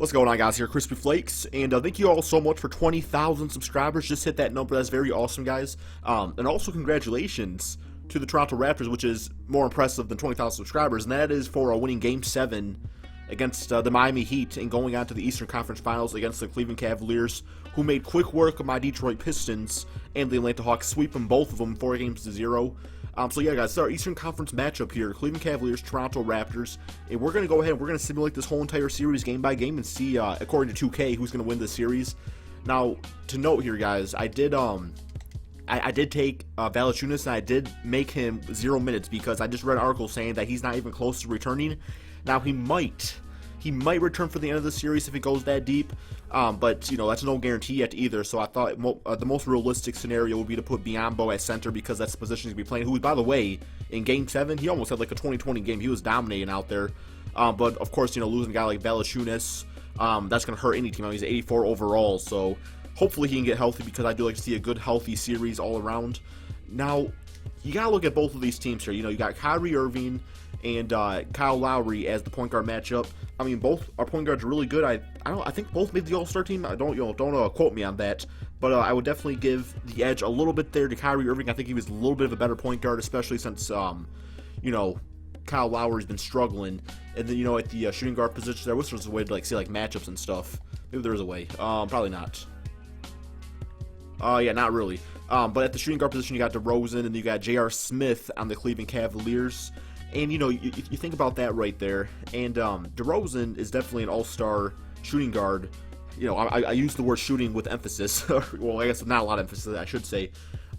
What's going on, guys? Here, Crispy Flakes, and thank you all so much for 20,000 subscribers. Just hit that number. That's very awesome, guys. And also, congratulations to the Toronto Raptors, which is more impressive than 20,000 subscribers, and that is for winning Game 7 against the Miami Heat and going on to the Eastern Conference Finals against the Cleveland Cavaliers, who made quick work of my Detroit Pistons and the Atlanta Hawks, sweeping both of them 4-0. So yeah, guys, it's our Eastern Conference matchup here, Cleveland Cavaliers, Toronto Raptors, and we're going to go ahead and we're going to simulate this whole entire series game by game and see, according to 2K, who's going to win this series. Now, to note here, guys, I did take Valanciunas, and I did make him 0 minutes because I just read an article saying that he's not even close to returning. Now, he might return for the end of the series if it goes that deep, but, you know, that's no guarantee yet either, so I thought the most realistic scenario would be to put Biyombo at center because that's the position he's going to be playing, who, by the way, in Game 7, he almost had like a 20-20 game. He was dominating out there, but, of course, you know, losing a guy like Valanciunas, that's going to hurt any team. I mean, he's 84 overall, so hopefully he can get healthy because I do like to see a good, healthy series all around. Now, you got to look at both of these teams here. You know, you got Kyrie Irving and Kyle Lowry as the point guard matchup. I mean, both our point guards are really good. I think both made the All-Star team. Don't quote me on that, but I would definitely give the edge a little bit there to Kyrie Irving. I think he was a little bit of a better point guard, especially since you know, Kyle Lowry's been struggling. And then, you know, at the shooting guard position, I wish there was a way to like see like matchups and stuff. Maybe there is a way. Probably not. Yeah, not really. But at the shooting guard position, you got Derozan and you got J.R. Smith on the Cleveland Cavaliers. And, you know, you think about that right there. And Derozan is definitely an all-star shooting guard. You know, I use the word shooting with emphasis. Well, I guess not a lot of emphasis, I should say.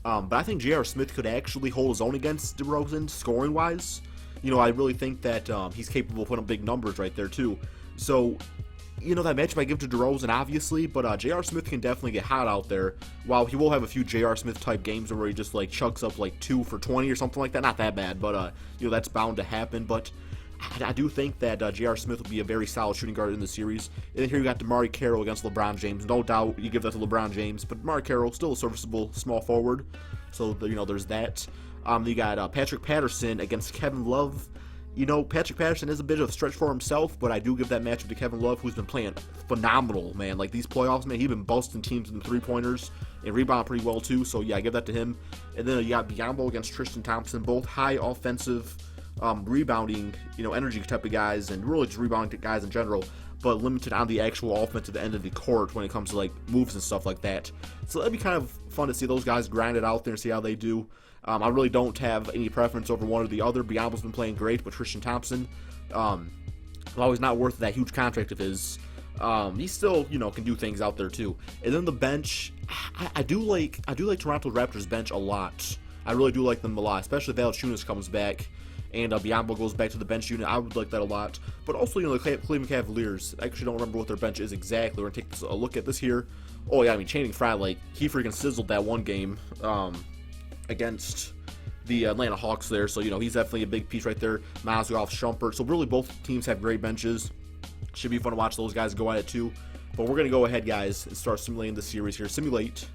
But I think J.R. Smith could actually hold his own against Derozan, scoring-wise. You know, I really think that he's capable of putting up big numbers right there, too. So, you know, that matchup I give to Derozan, obviously, but J.R. Smith can definitely get hot out there. While he will have a few J.R. Smith-type games where he just, like, chucks up, like, 2 for 20 or something like that. Not that bad, but, you know, that's bound to happen. But I do think that J.R. Smith will be a very solid shooting guard in the series. And then here you got Demar Carroll against LeBron James. No doubt you give that to LeBron James, but Demar Carroll, still a serviceable small forward. So, you know, there's that. You got Patrick Patterson against Kevin Love. You know, Patrick Patterson is a bit of a stretch for himself, but I do give that matchup to Kevin Love, who's been playing phenomenal, man. Like, these playoffs, man, he's been busting teams in the three-pointers and rebounding pretty well, too. So, yeah, I give that to him. And then you got Biyombo against Tristan Thompson, both high offensive, rebounding, you know, energy type of guys, and really just rebounding guys in general, but limited on the actual offensive end of the court when it comes to, like, moves and stuff like that. So that'd be kind of fun to see those guys grind it out there and see how they do. I really don't have any preference over one or the other. Biyombo's been playing great, but Tristan Thompson, while he's not worth that huge contract of his, he still, you know, can do things out there too. And then the bench, I do like Toronto Raptors bench a lot. I really do like them a lot, especially if Valanciunas comes back and Biyombo goes back to the bench unit. I would like that a lot. But also, you know, the Cleveland Cavaliers, I actually don't remember what their bench is exactly. We're going to take a look at this here. Oh, yeah, I mean, Channing Frye, like, he freaking sizzled that one game against the Atlanta Hawks there. So, you know, he's definitely a big piece right there. Mozgov, Shumpert. So, really, both teams have great benches. Should be fun to watch those guys go at it, too. But we're going to go ahead, guys, and start simulating the series here. Simulate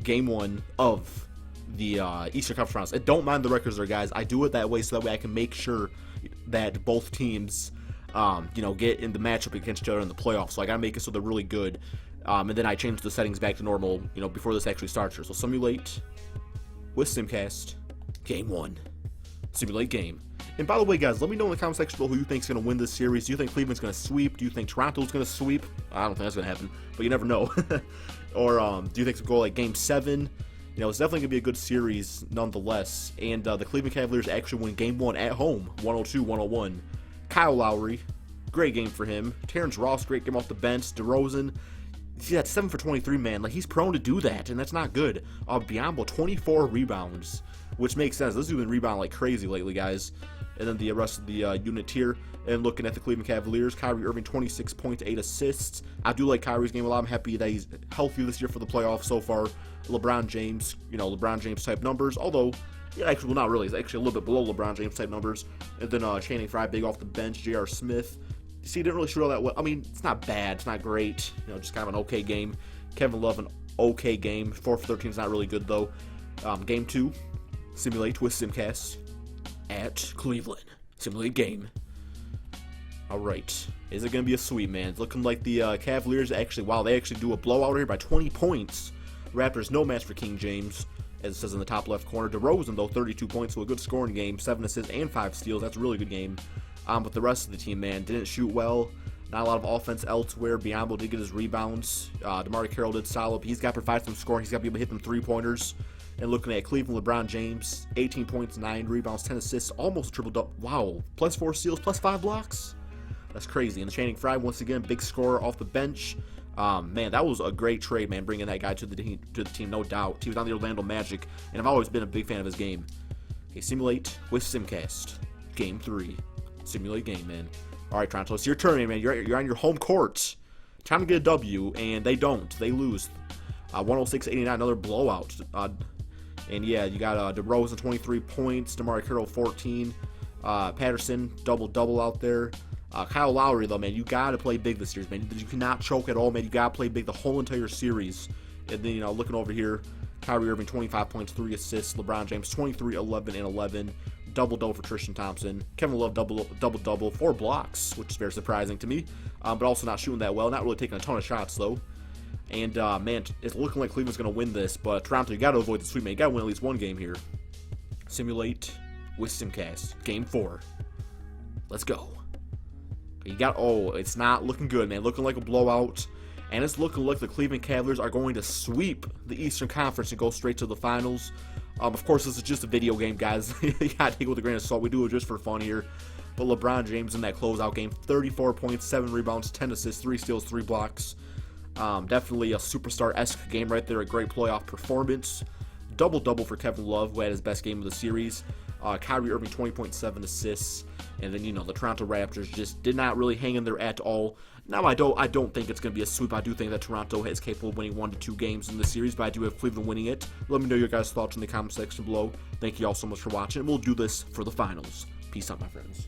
Game 1 of the Eastern Conference Finals. And don't mind the records there, guys. I do it that way so that way I can make sure that both teams, you know, get in the matchup against each other in the playoffs. So I got to make it so they're really good. And then I change the settings back to normal, you know, before this actually starts here. So simulate with Simcast, Game 1. Simulate game. And by the way, guys, let me know in the comment section below who you think is going to win this series. Do you think Cleveland's going to sweep? Do you think Toronto's going to sweep? I don't think that's going to happen, but you never know. Or do you think it's going to go like Game 7? You know, it's definitely going to be a good series nonetheless. And the Cleveland Cavaliers actually win Game 1 at home, 102-101. Kyle Lowry, great game for him. Terrence Ross, great game off the bench. Derozan, see, that's 7 for 23, man. Like, he's prone to do that, and that's not good. Biyombo, 24 rebounds, which makes sense. This dude's been rebounding like crazy lately, guys. And then the rest of the unit here. And looking at the Cleveland Cavaliers, Kyrie Irving, 26 points, 8 assists. I do like Kyrie's game a lot. I'm happy that he's healthy this year for the playoffs so far. LeBron James, you know, LeBron James type numbers. Although, yeah, actually, well, not really. It's actually a little bit below LeBron James type numbers. And then Channing Frye, big off the bench. J.R. Smith. See, he didn't really shoot all that well. I mean, it's not bad. It's not great. You know, just kind of an okay game. Kevin Love, an okay game. 4 for 13 is not really good, though. Game 2, simulate with Simcast at Cleveland. Simulate game. All right. Is it going to be a sweep, man? It's looking like the Cavaliers actually, wow, they actually do a blowout here by 20 points. Raptors no match for King James, as it says in the top left corner. Derozan, though, 32 points, so a good scoring game. 7 assists and 5 steals. That's a really good game. But the rest of the team, man, didn't shoot well. Not a lot of offense elsewhere. Biombo did get his rebounds. Demar did solid. He's got to provide some scoring. He's got to be able to hit them three-pointers. And looking at Cleveland, LeBron James, 18 points, 9 rebounds, 10 assists, almost triple-double. Wow, plus 4 steals, plus 5 blocks. That's crazy. And Channing Frye, once again, big scorer off the bench. Man, that was a great trade, man, bringing that guy to the team, no doubt. He was on the Orlando Magic, and I've always been a big fan of his game. Okay, simulate with Simcast. Game 3. Simulate game, man. All right, Toronto, it's your turn, man. You're on your home court. Time to get a W, and they don't. They lose. 106-89, another blowout. And yeah, you got DeRozan 23 points, DeMar 14, Patterson double out there. Kyle Lowry, though, man, you got to play big this series, man. You cannot choke at all, man. You got to play big the whole entire series. And then, looking over here, Kyrie Irving 25 points, 3 assists. LeBron James 23, 11, and 11. Double-double for Tristan Thompson. Kevin Love double-double, 4 blocks, which is very surprising to me. But also not shooting that well. Not really taking a ton of shots, though. And, man, it's looking like Cleveland's going to win this. But Toronto, you got to avoid the sweep, man. You got to win at least one game here. Simulate with Simcast. Game 4. Let's go. It's not looking good, man. Looking like a blowout. And it's looking like the Cleveland Cavaliers are going to sweep the Eastern Conference and go straight to the finals. Of course, this is just a video game, guys. You gotta take it with a grain of salt. We do it just for fun here. But LeBron James in that closeout game, 34 points, 7 rebounds, 10 assists, 3 steals, 3 blocks. Definitely a superstar-esque game right there. A great playoff performance. Double-double for Kevin Love, who had his best game of the series. Kyrie Irving, 20.7 assists. And then, the Toronto Raptors just did not really hang in there at all. Now, I don't think it's going to be a sweep. I do think that Toronto is capable of winning 1 to 2 games in the series, but I do have Cleveland winning it. Let me know your guys' thoughts in the comment section below. Thank you all so much for watching. We'll do this for the finals. Peace out, my friends.